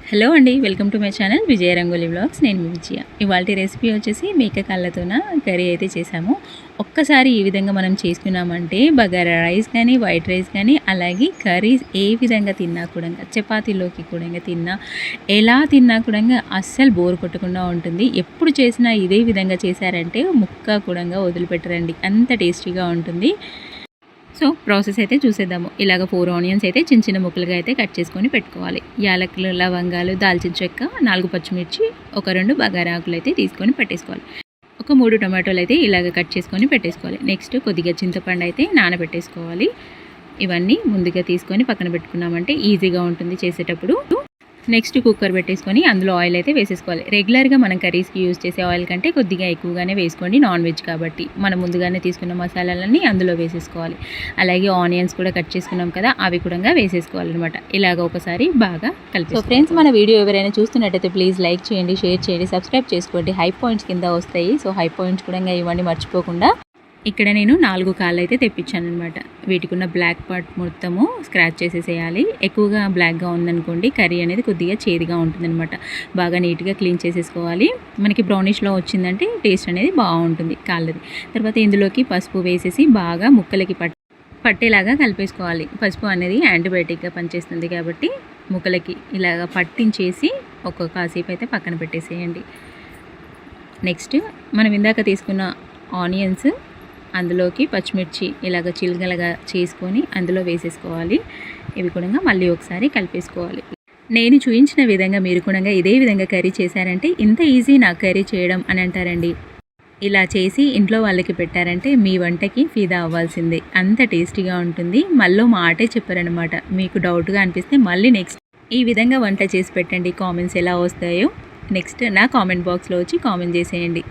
Hello అండి, welcome to my channel Vijaya rangoli vlogs. నేను మీ విజయ. ఇవాళ రెసిపీ వచ్చేసి మేక కాళ్ళతోన కర్రీ అయితే చేసాము. ఒక్కసారి ఈ విధంగా మనం చేసుకున్నామంటే బగారా రైస్ కానీ, వైట్ రైస్ కానీ, అలాగే కర్రీస్ ఏ విధంగా తిన్నా కూడా, చపాతీలోకి కూడా తిన్నా, ఎలా తిన్నా కూడా అస్సలు బోర్ కొట్టకుండా ఉంటుంది. ఎప్పుడు చేసినా ఇదే విధంగా చేశారంటే ముక్క కూడా వదిలిపెట్టరండి, అంత టేస్టీగా ఉంటుంది. సో ప్రాసెస్ అయితే చూసేద్దాము. ఇలాగ 4 ఆనియన్స్ అయితే చిన్న చిన్న ముక్కలుగా అయితే కట్ చేసుకొని పెట్టుకోవాలి. యాలకులు, లవంగాలు, దాల్చిన చెక్క, 4 పచ్చిమిర్చి, ఒక 2 బగారా ఆకులు అయితే తీసుకొని పెట్టేసుకోవాలి. ఒక 3 టొమాటోలు అయితే ఇలాగ కట్ చేసుకొని పెట్టేసుకోవాలి. నెక్స్ట్ కొద్దిగా చింతపండు అయితే నానబెట్టేసుకోవాలి. ఇవన్నీ ముందుగా తీసుకొని పక్కన పెట్టుకున్నామంటే ఈజీగా ఉంటుంది చేసేటప్పుడు. నెక్స్ట్ కుక్కర్ పెట్టేసుకొని అందులో ఆయిల్ అయితే వేసేసుకోవాలి. రెగ్యులర్గా మనం కర్రీస్కి యూజ్ చేసే ఆయిల్ కంటే కొద్దిగా ఎక్కువగానే వేసుకోండి, నాన్ వెజ్ కాబట్టి. మనం ముందుగానే తీసుకున్న మసాలాలన్నీ అందులో వేసేసుకోవాలి. అలాగే ఆనియన్స్ కూడా కట్ చేసుకున్నాం కదా, అవి కూడా వేసేసుకోవాలన్నమాట. ఇలాగ ఒకసారి బాగా కలిపి. సో ఫ్రెండ్స్, మన వీడియో ఎవరైనా చూస్తున్నట్టయితే ప్లీజ్ లైక్ చేయండి, షేర్ చేయండి, సబ్స్క్రైబ్ చేసుకోండి. హై పాయింట్స్ కింద వస్తాయి, సో హై పాయింట్స్ కూడా ఇవ్వండి మర్చిపోకుండా. ఇక్కడ నేను 4 కాళ్ళు అయితే తెప్పించాను అనమాట. వీటికి ఉన్న బ్లాక్ పార్ట్ మొత్తము స్క్రాచ్ చేసేసేయాలి. ఎక్కువగా బ్లాక్గా ఉందనుకోండి కర్రీ అనేది కొద్దిగా చేదుగా ఉంటుందన్నమాట. బాగా నీట్గా క్లీన్ చేసేసుకోవాలి. మనకి బ్రౌనిష్లో వచ్చిందంటే టేస్ట్ అనేది బాగుంటుంది కాళ్ళది. తర్వాత ఇందులోకి పసుపు వేసేసి బాగా ముక్కలకి పట్టేలాగా కలిపేసుకోవాలి. పసుపు అనేది యాంటీబయాటిక్గా పనిచేస్తుంది కాబట్టి ముక్కలకి ఇలాగ పట్టించేసి ఒక కాసేపు అయితే పక్కన పెట్టేసేయండి. నెక్స్ట్ మనం ఇందాక తీసుకున్న ఆనియన్స్, అందులోకి పచ్చిమిర్చి ఇలాగ చిలుకలుగా చేసుకొని అందులో వేసేసుకోవాలి. ఇవి కూడా మళ్ళీ ఒకసారి కలిపేసుకోవాలి. నేను చూపించిన విధంగా మీరు కూడా ఇదే విధంగా కర్రీ చేశారంటే ఇంత ఈజీ నాకు కర్రీ చేయడం అని అంటారండి. ఇలా చేసి ఇంట్లో వాళ్ళకి పెట్టారంటే మీ వంటకి ఫిదా అవ్వాల్సిందే, అంత టేస్టీగా ఉంటుంది. మళ్ళీ మాటే చెప్పారనమాట. మీకు డౌట్గా అనిపిస్తే మళ్ళీ నెక్స్ట్ ఈ విధంగా వంట చేసి పెట్టండి. కామెంట్స్ ఎలా వస్తాయో నెక్స్ట్ నా కామెంట్ బాక్స్లో వచ్చి కామెంట్ చేసేయండి.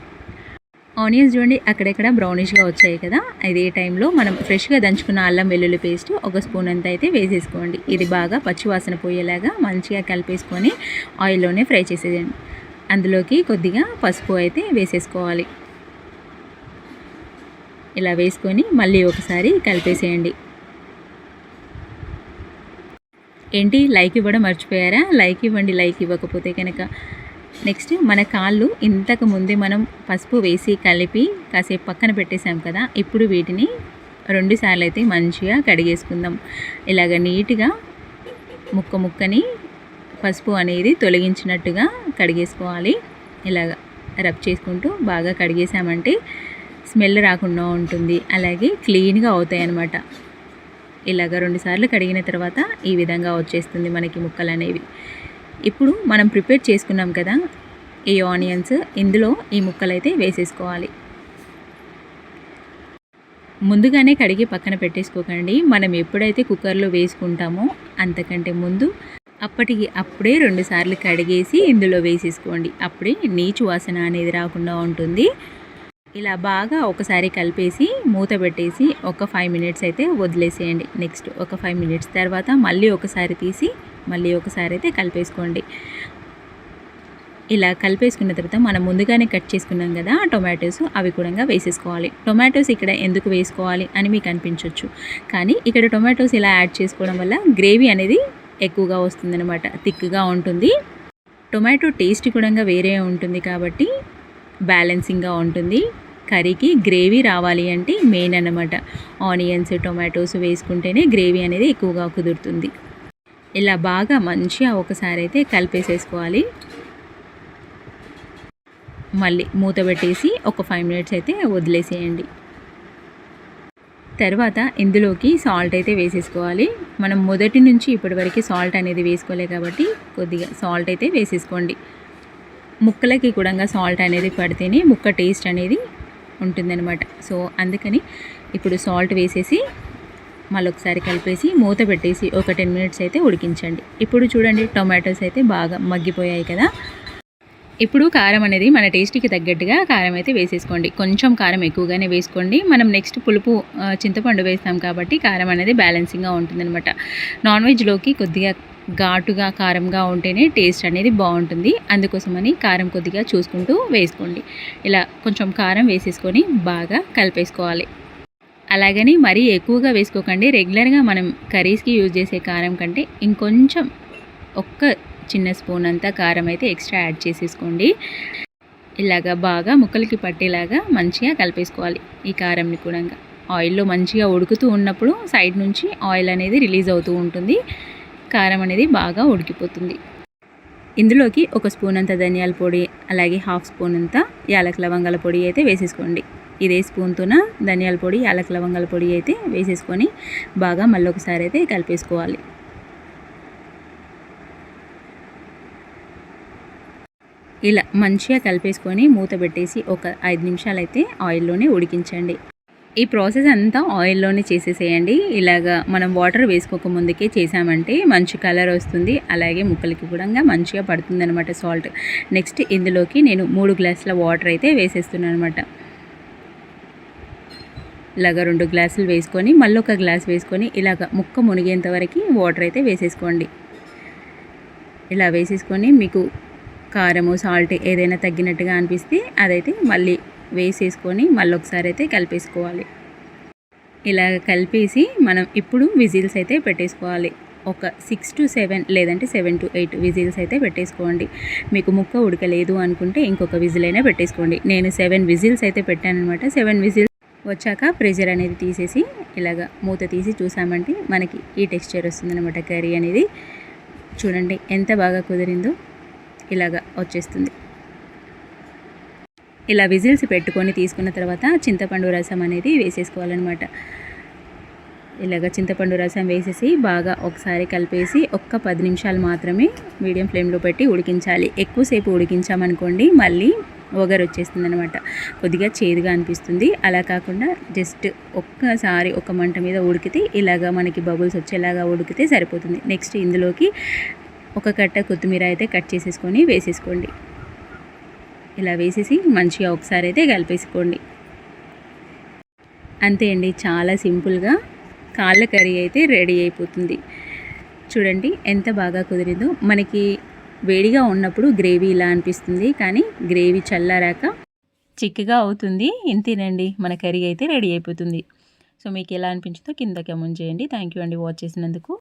ఆనియన్స్ చూడండి అక్కడెక్కడ బ్రౌనిష్గా వచ్చాయి కదా, ఇదే టైంలో మనం ఫ్రెష్గా దంచుకున్న అల్లం వెల్లుల్లి పేస్ట్ 1 స్పూన్ అంతా అయితే వేసేసుకోండి. ఇది బాగా పచ్చివాసన పోయేలాగా మంచిగా కలిపేసుకొని ఆయిల్లోనే ఫ్రై చేసేయండి. అందులోకి కొద్దిగా పసుపు అయితే వేసేసుకోవాలి. ఇలా వేసుకొని మళ్ళీ ఒకసారి కలిపేసేయండి. ఏంటి లైక్ ఇవ్వడం మర్చిపోయారా? లైక్ ఇవ్వండి, లైక్ ఇవ్వకపోతే కనుక. నెక్స్ట్ మన కాళ్ళు ఇంతకు ముందే మనం పసుపు వేసి కలిపి కాసేపు పక్కన పెట్టేసాం కదా, ఇప్పుడు వీటిని 2 సార్లు అయితే మంచిగా కడిగేసుకుందాం. ఇలాగ నీట్గా ముక్కని పసుపు అనేది తొలగించినట్టుగా కడిగేసుకోవాలి. ఇలాగ రబ్ చేసుకుంటూ బాగా కడిగేసామంటే స్మెల్ రాకుండా ఉంటుంది, అలాగే క్లీన్గా అవుతాయి అన్నమాట. ఇలాగ 2 సార్లు కడిగిన తర్వాత ఈ విధంగా వచ్చేస్తుంది మనకి ముక్కలు అనేవి. ఇప్పుడు మనం ప్రిపేర్ చేసుకున్నాం కదా ఈ ఆనియన్స్, ఇందులో ఈ ముక్కలైతే వేసేసుకోవాలి. ముందుగానే కడిగి పక్కన పెట్టేసుకోకండి. మనం ఎప్పుడైతే కుక్కర్లో వేసుకుంటామో అంతకంటే ముందు అప్పుడే 2 సార్లు కడిగేసి ఇందులో వేసేసుకోండి. అప్పుడే నీచు వాసన అనేది రాకుండా ఉంటుంది. ఇలా బాగా ఒకసారి కలిపేసి మూత పెట్టేసి ఒక 5 మినిట్స్ అయితే వదిలేసేయండి. నెక్స్ట్ ఒక 5 మినిట్స్ తర్వాత మళ్ళీ ఒకసారి తీసి మళ్ళీ ఒకసారి అయితే కలిపేసుకోండి. ఇలా కలిపేసుకున్న తర్వాత మనం ముందుగానే కట్ చేసుకున్నాం కదా టొమాటోస్, అవి కూడా వేసేసుకోవాలి. టొమాటోస్ ఇక్కడ ఎందుకు వేసుకోవాలి అని మీకు అనిపించవచ్చు, కానీ ఇక్కడ టొమాటోస్ ఇలా యాడ్ చేసుకోవడం వల్ల గ్రేవీ అనేది ఎక్కువగా వస్తుందన్నమాట, థిక్గా ఉంటుంది. టొమాటో టేస్ట్ కూడా వేరే ఉంటుంది కాబట్టి బ్యాలెన్సింగ్గా ఉంటుంది. కర్రీకి గ్రేవీ రావాలి అంటే మెయిన్ అన్నమాట. ఆనియన్స్, టొమాటోస్ వేసుకుంటేనే గ్రేవీ అనేది ఎక్కువగా కుదురుతుంది. ఇలా బాగా మంచిగా ఒకసారి అయితే కలిపేసేసుకోవాలి. మళ్ళీ మూత పెట్టేసి ఒక 5 మినిట్స్ అయితే వదిలేసేయండి. తర్వాత ఇందులోకి సాల్ట్ అయితే వేసేసుకోవాలి. మనం మొదటి నుంచి ఇప్పటివరకు సాల్ట్ అనేది వేసుకోలే కాబట్టి కొద్దిగా సాల్ట్ అయితే వేసేసుకోండి. ముక్కలకి కూడా సాల్ట్ అనేది పడితేనే ముక్క టేస్ట్ అనేది ఉంటుందన్నమాట. సో అందుకని ఇప్పుడు సాల్ట్ వేసేసి మళ్ళీ ఒకసారి కలిపేసి మూత పెట్టేసి ఒక 10 మినిట్స్ అయితే ఉడికించండి. ఇప్పుడు చూడండి టొమాటోస్ అయితే బాగా మగ్గిపోయాయి కదా. ఇప్పుడు కారం అనేది మన టేస్ట్కి తగ్గట్టుగా కారం అయితే వేసేసుకోండి. కొంచెం కారం ఎక్కువగానే వేసుకోండి. మనం నెక్స్ట్ పులుపు చింతపండు వేస్తాం కాబట్టి కారం అనేది బ్యాలెన్సింగ్గా ఉంటుందన్నమాట. నాన్ వెజ్లోకి కొద్దిగా ఘాటుగా కారంగా ఉంటేనే టేస్ట్ అనేది బాగుంటుంది. అందుకోసమని కారం కొద్దిగా చూసుకుంటూ వేసుకోండి. ఇలా కొంచెం కారం వేసేసుకొని బాగా కలిపేసుకోవాలి. అలాగని మరీ ఎక్కువగా వేసుకోకండి. రెగ్యులర్గా మనం కర్రీస్కి యూజ్ చేసే కారం కంటే ఇంకొంచెం ఒక్క చిన్న స్పూన్ అంతా కారం అయితే ఎక్స్ట్రా యాడ్ చేసేసుకోండి. ఇలాగా బాగా ముక్కలకి పట్టేలాగా మంచిగా కలిపేసుకోవాలి. ఈ కారంని కూడా ఆయిల్లో మంచిగా ఉడుకుతూ ఉన్నప్పుడు సైడ్ నుంచి ఆయిల్ అనేది రిలీజ్ అవుతూ ఉంటుంది. కారం అనేది బాగా ఉడికిపోతుంది. ఇందులోకి ఒక స్పూన్ అంత ధనియాల పొడి, అలాగే హాఫ్ స్పూన్ అంత యాలక లవంగాల పొడి అయితే వేసేసుకోండి. ఇదే స్పూన్తోన ధనియాల పొడి, యాలక లవంగాల పొడి అయితే వేసేసుకొని బాగా మళ్ళీ ఒకసారి అయితే కలిపేసుకోవాలి. ఇలా మంచిగా కలిపేసుకొని మూత పెట్టేసి ఒక 5 నిమిషాలు అయితే ఆయిల్లోనే ఉడికించండి. ఈ ప్రాసెస్ అంతా ఆయిల్లోనే చేసేసేయండి. ఇలాగా మనం వాటర్ వేసుకోక ముందుకే చేసామంటే మంచి కలర్ వస్తుంది. అలాగే ముక్కలకి కూడా మంచిగా పడుతుందనమాట సాల్ట్. నెక్స్ట్ ఇందులోకి నేను 3 గ్లాసుల వాటర్ అయితే వేసేస్తున్నాను అనమాట. ఇలాగ 2 గ్లాసులు వేసుకొని మళ్ళీ ఒక గ్లాస్ వేసుకొని ఇలాగ ముక్క మునిగేంత వరకు వాటర్ అయితే వేసేసుకోండి. ఇలా వేసేసుకొని మీకు కారము, సాల్ట్ ఏదైనా తగ్గినట్టుగా అనిపిస్తే అదైతే మళ్ళీ వేసేసుకొని మళ్ళీ ఒకసారి అయితే కలిపేసుకోవాలి. ఇలా కలిపేసి మనం ఇప్పుడు విజిల్స్ అయితే పెట్టేసుకోవాలి. ఒక 6 to 7 లేదంటే 7 to 8 విజిల్స్ అయితే పెట్టేసుకోండి. మీకు ముక్క ఉడకలేదు అనుకుంటే ఇంకొక విజిల్ అయినా పెట్టేసుకోండి. నేను 7 విజిల్స్ అయితే పెట్టాను అనమాట. 7 విజిల్స్ వచ్చాక ప్రెషర్ అనేది తీసేసి ఇలాగ మూత తీసి చూసామంటే మనకి ఈ టెక్స్చర్ వస్తుందన్నమాట. కర్రీ అనేది చూడండి ఎంత బాగా కుదిరిందో. ఇలాగా వచ్చేస్తుంది. ఇలా విజిల్స్ పెట్టుకొని తీసుకున్న తర్వాత చింతపండు రసం అనేది వేసేసుకోవాలన్నమాట. ఇలాగ చింతపండు రసం వేసేసి బాగా ఒకసారి కలిపేసి ఒక్క 10 నిమిషాలు మాత్రమే మీడియం ఫ్లేమ్లో పెట్టి ఉడికించాలి. ఎక్కువసేపు ఉడికించామనుకోండి మళ్ళీ ఒగరు వచ్చేస్తుంది అనమాట. కొద్దిగా చేదుగా అనిపిస్తుంది. అలా కాకుండా జస్ట్ ఒక్కసారి ఒక మంట మీద ఉడికితే ఇలాగ మనకి బబుల్స్ వచ్చేలాగా ఉడికితే సరిపోతుంది. నెక్స్ట్ ఇందులోకి ఒక కట్ట కొత్తిమీర అయితే కట్ చేసేసుకొని వేసేసుకోండి. ఇలా వేసేసి మంచిగా ఒకసారి అయితే కలిపేసుకోండి. అంతే అండి, చాలా సింపుల్గా కాళ్ళ కర్రీ అయితే రెడీ అయిపోతుంది. చూడండి ఎంత బాగా కుదిరిందో. మనకి వేడిగా ఉన్నప్పుడు గ్రేవీ ఇలా అనిపిస్తుంది, కానీ గ్రేవీ చల్లారాక చిక్కగా అవుతుంది. ఇంతేనండి, మన కర్రీ అయితే రెడీ అయిపోతుంది. సో మీకు ఎలా అనిపించిందో కింద కామెంట్ చేయండి. థ్యాంక్ యూ అండి వాచ్ చేసినందుకు.